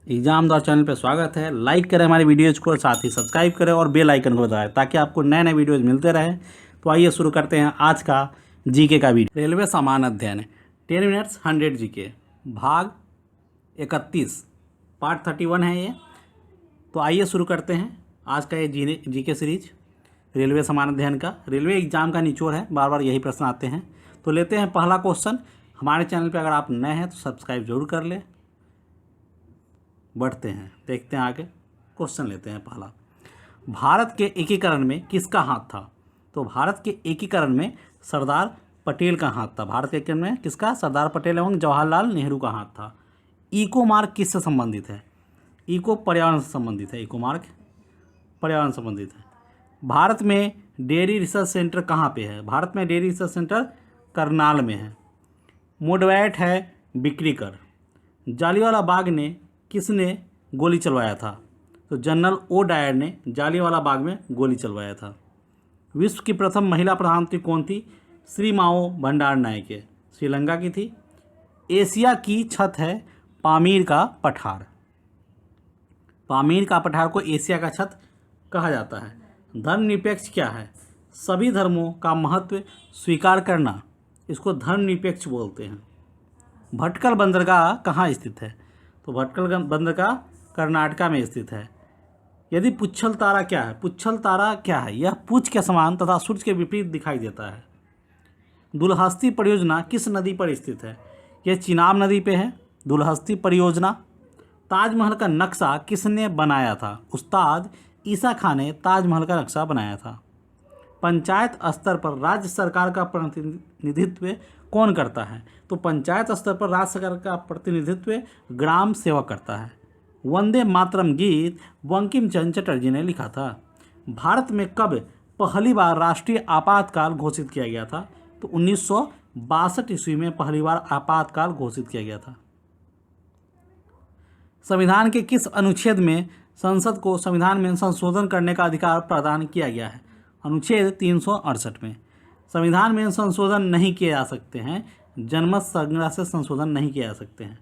Exam द्वारा channel पर स्वागत है। लाइक करें हमारे वीडियोज को, साथ ही सब्सक्राइब करें और बेल आइकन को दबाएं ताकि आपको नए नए वीडियोज मिलते रहें। तो आइए शुरू करते हैं आज का जीके का वीडियो। रेलवे सामान्य अध्ययन 10 मिनट्स 100 जीके भाग 31 पार्ट 31 है ये। तो आइए शुरू करते हैं आज का ये जीके सीरीज रेलवे सामान्य अध्ययन का। रेलवे एग्जाम का निचोड़ है, बार बार यही प्रश्न आते हैं। तो लेते हैं पहला क्वेश्चन। हमारे चैनल पर अगर आप नए हैं तो सब्सक्राइब जरूर कर लें। बढ़ते हैं, देखते हैं आगे क्वेश्चन लेते हैं पहला। भारत के एकीकरण में किसका हाथ था? तो भारत के एकीकरण में सरदार पटेल का हाथ था। भारत के एकीकरण में किसका? सरदार पटेल एवं जवाहरलाल नेहरू का हाथ था। इको मार्ग किससे संबंधित है? इको पर्यावरण से संबंधित है। इको मार्ग पर्यावरण संबंधित है। भारत में डेयरी रिसर्च सेंटर कहाँ पे है? भारत में डेयरी रिसर्च सेंटर करनाल में है। मोडवैट है बिक्रीकर। जालियांवाला बाग ने किसने गोली चलवाया था? तो जनरल ओ डायर ने जालियांवाला बाग में गोली चलवाया था। विश्व की प्रथम महिला प्रधानमंत्री कौन थी? श्री माओ भंडार नायके, श्रीलंका की थी। एशिया की छत है पामीर का पठार। पामीर का पठार को एशिया का छत कहा जाता है। धर्मनिरपेक्ष क्या है? सभी धर्मों का महत्व स्वीकार करना, इसको धर्मनिरपेक्ष बोलते हैं। भटकल बंदरगाह कहाँ स्थित है? तो भटकल बंदरगाह कर्नाटका में स्थित है। यदि पुच्छल तारा क्या है? पुच्छल तारा क्या है? यह पूछ के समान तथा सूर्य के विपरीत दिखाई देता है। दुलहस्ती परियोजना किस नदी पर स्थित है? यह चिनाब नदी पे है, दुलहस्ती परियोजना। ताजमहल का नक्शा किसने बनाया था? उस्ताद ईसा खान ने ताजमहल का नक्शा बनाया था। पंचायत स्तर पर राज्य सरकार का प्रतिनिधित्व कौन करता है? तो पंचायत स्तर पर राज्य सरकार का प्रतिनिधित्व ग्राम सेवक करता है। वंदे मातरम गीत बंकिम चंद्र चटर्जी ने लिखा था। भारत में कब पहली बार राष्ट्रीय आपातकाल घोषित किया गया था? तो 1962 ईस्वी में पहली बार आपातकाल घोषित किया गया था। संविधान के किस अनुच्छेद में संसद को संविधान में संशोधन करने का अधिकार प्रदान किया गया है? अनुच्छेद 368 में। संविधान में संशोधन नहीं किए जा सकते हैं, जनमत संग्रह से संशोधन नहीं किए जा सकते हैं।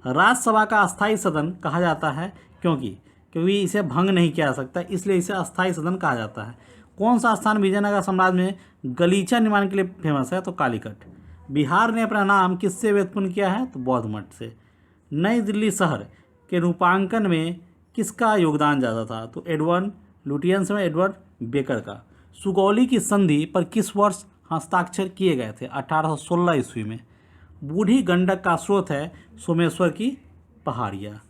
राज्यसभा का अस्थायी सदन कहा जाता है क्योंकि इसे भंग नहीं किया जा सकता, इसलिए इसे अस्थायी सदन कहा जाता है। कौन सा स्थान विजयनगर साम्राज्य में गलीचा निर्माण के लिए फेमस है? तो कालीकट। बिहार ने अपना नाम किससे व्युत्पन्न किया है? तो बौद्ध मठ से। नई दिल्ली शहर के रूपांकन में किसका योगदान ज़्यादा था? तो एडवर्ड लुटियंस में एडवर्ड बेकर का। सुगौली की संधि पर किस वर्ष हस्ताक्षर किए गए थे? 1816 ईस्वी में। बूढ़ी गंडक का स्रोत है सोमेश्वर की पहाड़ियाँ।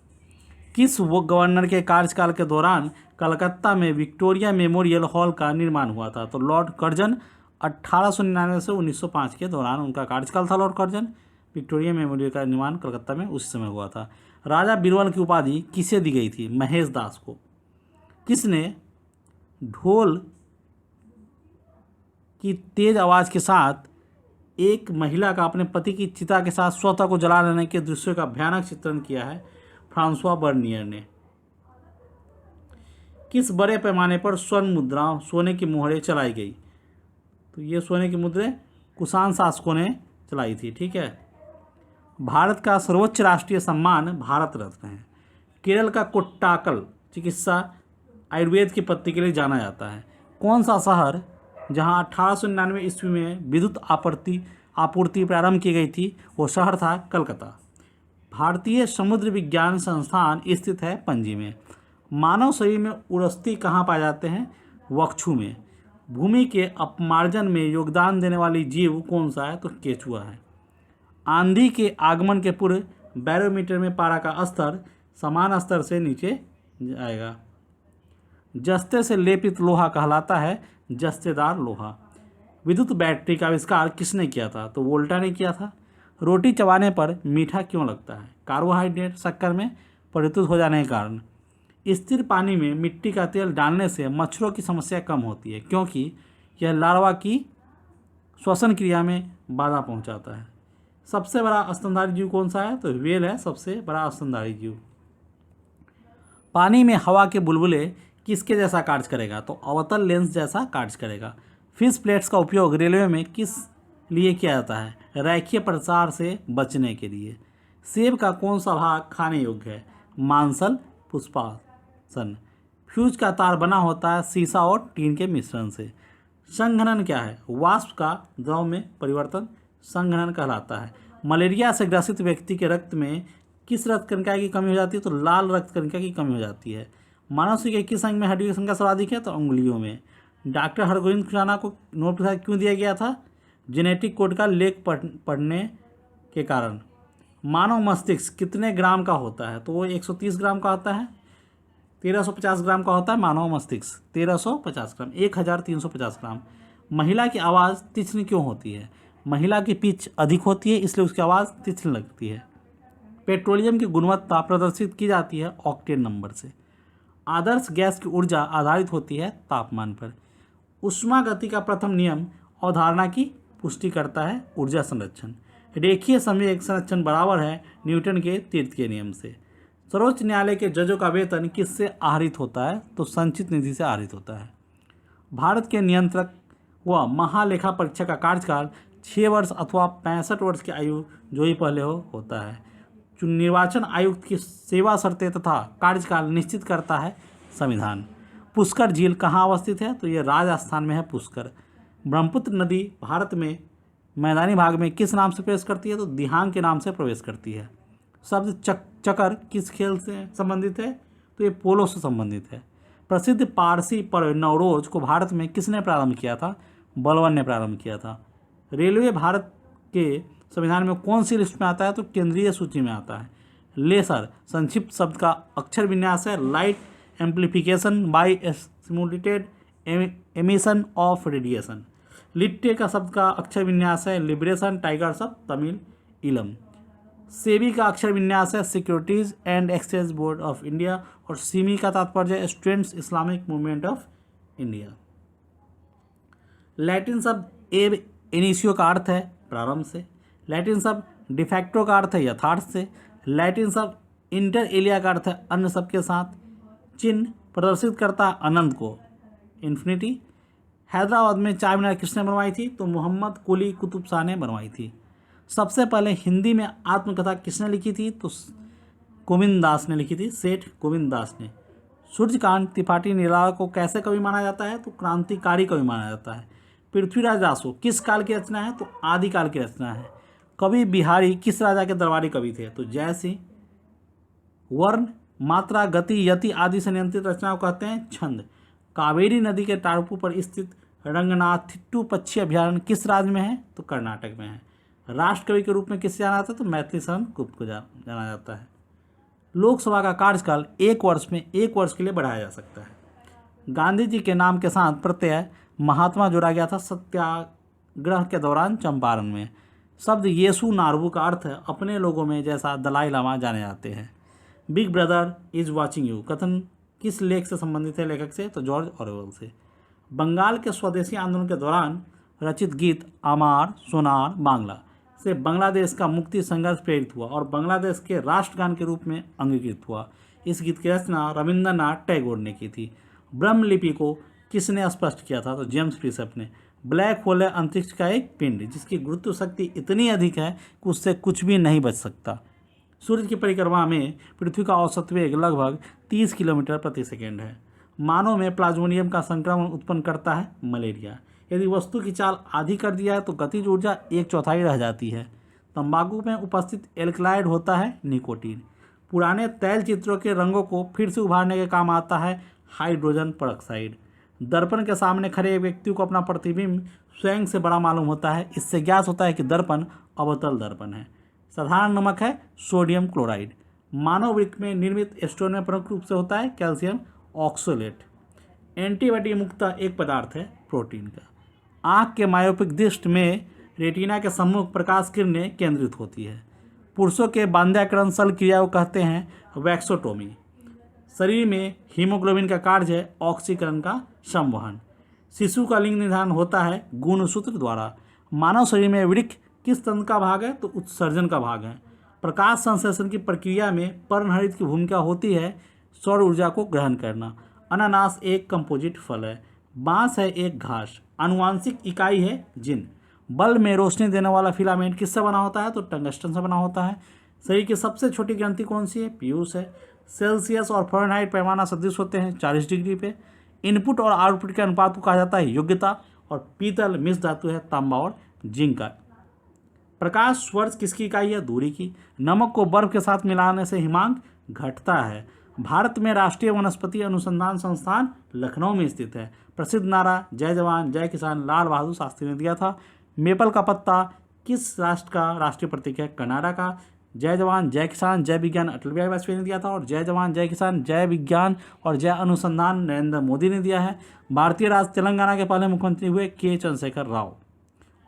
किस गवर्नर के कार्यकाल के दौरान कलकत्ता में विक्टोरिया मेमोरियल हॉल का निर्माण हुआ था? तो लॉर्ड कर्जन। 1899 से 1905 के दौरान उनका कार्यकाल था। Lord Curzon. विक्टोरिया मेमोरियल का निर्माण कलकत्ता में उसी समय हुआ था। राजा बीरबल की उपाधि किसे दी गई थी? महेश दास को। किसने ढोल की तेज आवाज़ के साथ एक महिला का अपने पति की चिता के साथ स्वतः को जला लेने के दृश्य का भयानक चित्रण किया है? फ्रांसवा बर्नियर ने। किस बड़े पैमाने पर स्वर्ण मुद्रा सोने की मोहरें चलाई गई? तो ये सोने की मुद्रें कुषाण शासकों ने चलाई थी। ठीक है। भारत का सर्वोच्च राष्ट्रीय सम्मान भारत रत्न है। केरल का कोट्टाकल चिकित्सा आयुर्वेद की पत्ती के लिए जाना जाता है। कौन सा शहर जहां 1899 ईस्वी में विद्युत आपूर्ति प्रारंभ की गई थी, वो शहर था कलकत्ता। भारतीय समुद्र विज्ञान संस्थान स्थित है पणजी में। मानव शरीर में उड़स्थि कहाँ पाए जाते हैं? वक्षु में। भूमि के अपमार्जन में योगदान देने वाली जीव कौन सा है? तो केचुआ है। आंधी के आगमन के पूर्व बैरोमीटर में पारा का स्तर समान स्तर से नीचे जाएगा। जस्ते से लेपित लोहा कहलाता है जस्तेदार लोहा। विद्युत बैटरी का आविष्कार किसने किया था? तो वोल्टा ने किया था। रोटी चबाने पर मीठा क्यों लगता है? कार्बोहाइड्रेट शक्कर में परिवर्तित हो जाने के कारण। स्थिर पानी में मिट्टी का तेल डालने से मच्छरों की समस्या कम होती है क्योंकि यह लार्वा की श्वसन क्रिया में बाधा पहुंचाता है। सबसे बड़ा स्तनधारी जीव कौन सा है? तो व्हेल है सबसे बड़ा स्तनधारी जीव। पानी में हवा के बुलबुले किसके जैसा कार्य करेगा? तो अवतल लेंस जैसा कार्य करेगा। फिश प्लेट्स का उपयोग रेलवे में किस लिए किया जाता है? रैखिक प्रसार से बचने के लिए। सेब का कौन सा भाग खाने योग्य है? मांसल पुष्पासन। फ्यूज का तार बना होता है सीसा और टीन के मिश्रण से। संघनन क्या है? वाष्प का द्रव में परिवर्तन संघनन कहलाता है। मलेरिया से ग्रसित व्यक्ति के रक्त में किस रक्त कणिका की कमी हो जाती है? तो लाल रक्त कणिका की कमी हो जाती है। मानव शरीर के किस अंग में हड्डियों की संख्या सर्वाधिक है? तो अंगुलियों में। डॉक्टर हरगोविंद खुराना को नोबेल प्राइज क्यों दिया गया था? जेनेटिक कोड का लेख पढ़ने के कारण। मानव मस्तिष्क कितने ग्राम का होता है? तो वो 130 ग्राम का होता है। 1350 ग्राम का होता है मानव मस्तिष्क। 1350 ग्राम, 1350 ग्राम। महिला की आवाज़ तीक्ष्ण क्यों होती है? महिला की पिच अधिक होती है, इसलिए उसकी आवाज़ तीक्ष्ण लगती है। पेट्रोलियम की गुणवत्ता प्रदर्शित की जाती है ऑक्टेन नंबर से। आदर्श गैस की ऊर्जा आधारित होती है तापमान पर। ऊष्मागति का प्रथम नियम अवधारणा की पुष्टि करता है ऊर्जा संरक्षण। रेखीय संवेग संरक्षण बराबर है न्यूटन के तृतीय नियम से। सर्वोच्च न्यायालय के जजों का वेतन किससे आहरित होता है? तो संचित निधि से आहरित होता है। भारत के नियंत्रक व महालेखा परीक्षक का कार्यकाल 6 वर्ष अथवा 65 वर्ष की आयु जो ही पहले होता है। निर्वाचन आयुक्त की सेवा शर्तें तथा कार्यकाल निश्चित करता है संविधान। पुष्कर झील कहाँ अवस्थित है? तो ये राजस्थान में है पुष्कर। ब्रह्मपुत्र नदी भारत में मैदानी भाग में किस नाम से प्रवेश करती है? तो दिहांग के नाम से प्रवेश करती है। शब्द चक्कर किस खेल से संबंधित है? तो ये पोलो से संबंधित है। प्रसिद्ध पारसी पर्व नवरोज को भारत में किसने प्रारंभ किया था? बलवन ने प्रारंभ किया था। रेलवे भारत के संविधान में कौन सी लिस्ट में आता है? तो केंद्रीय सूची में आता है। लेसर संक्षिप्त शब्द का अक्षर विन्यास है light amplification by simulated emission of radiation. लिट्टे का शब्द का अक्षर विन्यास है लिबरेशन टाइगर्स ऑफ तमिल इलम। सेबी का अक्षर विन्यास है securities and exchange board of India. और सीमी का तात्पर्य है students Islamic movement of India. Latin शब्द एब इनिशियो का अर्थ है प्रारंभ से। लैटिन शब्द डिफैक्टो का अर्थ है यथार्थ से। लैटिन शब्द इंटर एलिया का अर्थ है अन्य सब के साथ। चिन्ह प्रदर्शित करता है अनंत को, इन्फिनिटी। हैदराबाद में चार मीनार किसने बनवाई थी? तो मोहम्मद कुली कुतुब शाह ने बनवाई थी। सबसे पहले हिंदी में आत्मकथा किसने लिखी थी? तो गोविंद दास ने लिखी थी, सेठ गोविंद दास ने। सूर्यकांत त्रिपाठी निराला को कैसे कवि माना जाता है? तो क्रांतिकारी कवि माना जाता है। पृथ्वीराज रासो किस काल की रचना है? तो आदिकाल की रचना है। कवि बिहारी किस राजा के दरबारी कवि थे? तो जय सिंह। वर्ण मात्रा गति यति आदि से नियंत्रित रचना को कहते हैं छंद। कावेरी नदी के टापू पर स्थित रंगनाथिट्टू पक्षी अभयारण्य किस राज्य में है? तो कर्नाटक में है। राष्ट्र कवि के रूप में किसे जाना जाता है? तो मैथिली शरण गुप्त को जाना जाता है। लोकसभा का कार्यकाल 1 वर्ष में 1 वर्ष के लिए बढ़ाया जा सकता है। गांधी जी के नाम के साथ प्रत्यय महात्मा जोड़ा गया था सत्याग्रह के दौरान चंपारण में। शब्द येसु नारबू का अर्थ है अपने लोगों में जैसा दलाई लामा जाने जाते हैं। Big brother is watching you कथन किस लेख से संबंधित है? लेखक से? तो जॉर्ज ऑरवेल से। बंगाल के स्वदेशी आंदोलन के दौरान रचित गीत अमार सोनार बांग्ला से बांग्लादेश का मुक्ति संघर्ष प्रेरित हुआ और बांग्लादेश के राष्ट्रगान के रूप में अंगीकृत हुआ। इस गीत की रचना रविंद्रनाथ टैगोर ने की थी। ब्रह्म लिपि को किसने स्पष्ट किया था? तो जेम्स प्रिसेप ने। ब्लैक होल है अंतरिक्ष का एक पिंड जिसकी गुरुत्व शक्ति इतनी अधिक है कि उससे कुछ भी नहीं बच सकता। सूर्य की परिक्रमा में पृथ्वी का औसत वेग लगभग 30 किलोमीटर प्रति सेकेंड है। मानव में प्लाज्मोनियम का संक्रमण उत्पन्न करता है मलेरिया। यदि वस्तु की चाल आधी कर दिया है तो गतिज ऊर्जा 1/4 रह जाती है। तंबाकू में उपस्थित एल्कलाइड होता है निकोटीन। पुराने तैल चित्रों के रंगों को फिर से उभारने के काम आता है हाइड्रोजन परऑक्साइड। दर्पण के सामने खड़े व्यक्ति को अपना प्रतिबिंब स्वयं से बड़ा मालूम होता है। इससे ज्ञात होता है कि दर्पण अवतल दर्पण है। साधारण नमक है सोडियम क्लोराइड। मानव वृक्क में निर्मित स्टोन में प्रमुख रूप से होता है कैल्शियम ऑक्सोलेट। एंटीबॉडी मुक्त एक पदार्थ है प्रोटीन का। आँख के मायोपिक दृष्टि में रेटिना के सम्मुख प्रकाश किरणें केंद्रित होती है। पुरुषों के बांध्याकरण शल्य क्रिया को कहते हैं वैक्सोटोमी। शरीर में हीमोग्लोबिन का कार्य है ऑक्सीकरण का संवहन। शिशु का लिंग निर्धारण होता है गुणसूत्र द्वारा। मानव शरीर में वृक्क किस तंत्र का भाग है? तो उत्सर्जन का भाग है। प्रकाश संश्लेषण की प्रक्रिया में पर्णहरित की भूमिका होती है सौर ऊर्जा को ग्रहण करना। अनानास एक कंपोजिट फल है। बांस है एक घास। आनुवांशिक इकाई है जिन। बल्ब में रोशनी देने वाला फिलामेंट किससे बना होता है? तो टंगस्टन से बना होता है। शरीर की सबसे छोटी ग्रंथि कौन सी है? पीयूष है। सेल्सियस और फ़ारेनहाइट पैमाना सदृश होते हैं 40 डिग्री पे। इनपुट और आउटपुट के अनुपात को कहा जाता है योग्यता। और पीतल मिश्र धातु है तांबा और जिंक का। प्रकाश वर्ष किसकी इकाई है? दूरी की। नमक को बर्फ के साथ मिलाने से हिमांक घटता है। भारत में राष्ट्रीय वनस्पति अनुसंधान संस्थान लखनऊ में स्थित है। प्रसिद्ध नारा जय जवान जय किसान लाल बहादुर शास्त्री ने दिया था। मेपल का पत्ता किस राष्ट्र का राष्ट्रीय प्रतीक है? कनाडा का। जय जवान जय किसान जय विज्ञान अटल बिहारी वाजपेयी ने दिया था। और जय जवान जय किसान जय विज्ञान और जय अनुसंधान नरेंद्र मोदी ने दिया है। भारतीय राज्य तेलंगाना के पहले मुख्यमंत्री हुए के चंद्रशेखर राव।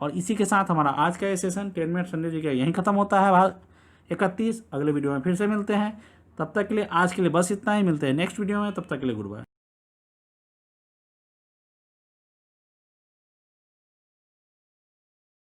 और इसी के साथ हमारा आज का ये सेशन 10 मिनट संडे जी का यहीं खत्म होता है। 31 अगले वीडियो में फिर से मिलते हैं। तब तक के लिए आज के लिए बस इतना ही। मिलते हैं नेक्स्ट वीडियो में। तब तक के लिए गुड बाय।